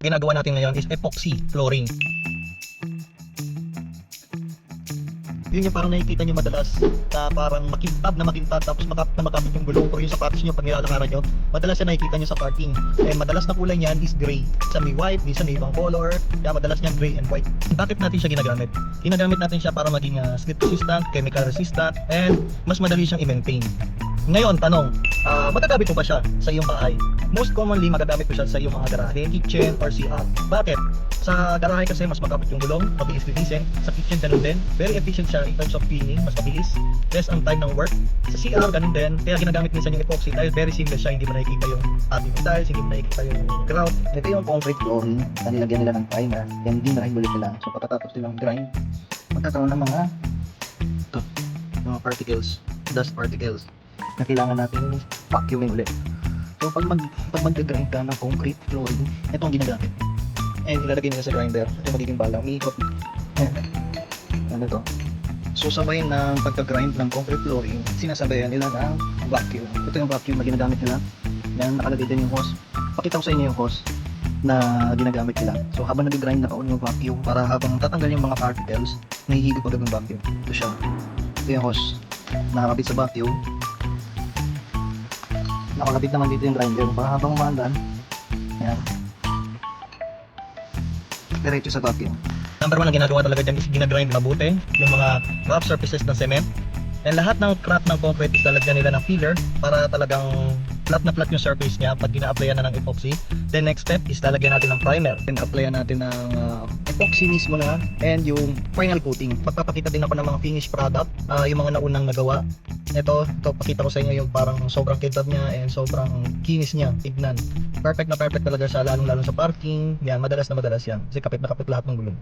ginagawa natin ngayon is epoxy flooring. Yun yung parang nakikita nyo madalas na parang makintab tapos makapit yung gulong or yung sapatos nyo pag nilalakaran nyo. Madalas yan nakikita nyo sa parking. Eh madalas na kulay niyan is gray. Minsan may white, minsan may ibang color. Kaya madalas niyan gray and white. Bakit natin siya ginagamit? Ginagamit natin siya para maging slip resistant, chemical resistant, and mas madali siyang i-maintain. Ngayon, tanong, magagamit mo ba siya sa iyong bahay? Most commonly, magagamit mo siya sa iyong mga garahe, kitchen, or CR. Bakit? Sa garahe kasi mas makapit yung gulong, mabilis linisin. Sa kitchen, ganun din. Very efficient siya in terms of cleaning, mas mabilis. Less ang time ng work. Sa CR, ganun din. Kaya ginagamit minsan yung epoxy dahil very seamless siya. Hindi mo nakikita yung ating tiles, hindi mo nakikita yung grout. Ito yung concrete flooring na nilagyan nila ng primer. Yan din na ulit nila. So pagkatapos nilang grind, magkakaroon ng mga particles, dust particles na kailangan natin vacuuming ulit. So pag mag-grind ka ng concrete flooring, ito ang ginagamit. And ilalagay nila sa grinder. Ito magiging bala. Umiikot. Ano to? So sabay ng pagka-grind ng concrete flooring, sinasabayan nila ng vacuum. Ito yung vacuum na ginagamit nila. Yan, nakalagay din yung hose. Pakita ko sa inyo yung hose na ginagamit nila. So habang nag-grind na yung vacuum, para habang tatanggal yung mga particles, nahihigop agad yung vacuum. Ito siya. Ito yung hose. Nakakabit sa vacuum. Nakakabit naman dito yung grinder. Para habang umaandar, yan, diretso sa vacuum. Number 1 ang ginagawa talaga dyan is ginagrind mabuti yung mga rough surfaces ng cement. And lahat ng crack ng concrete is lalagyan nila ng filler para talagang flat na flat yung surface niya pag gina-applyan na ng epoxy. Then next step is lalagyan natin ng primer. Then applyan natin ng epoxy mismo na and yung final coating. Pagpapakita din ako ng mga finished product, yung mga naunang nagawa. Ito pakita ko sa inyo yung parang sobrang kintab niya and sobrang kinis niya, tignan. Perfect na perfect talaga siya, lalong-lalo sa parking. Yan, madalas na madalas yan kasi kapit na kapit lahat ng gulong.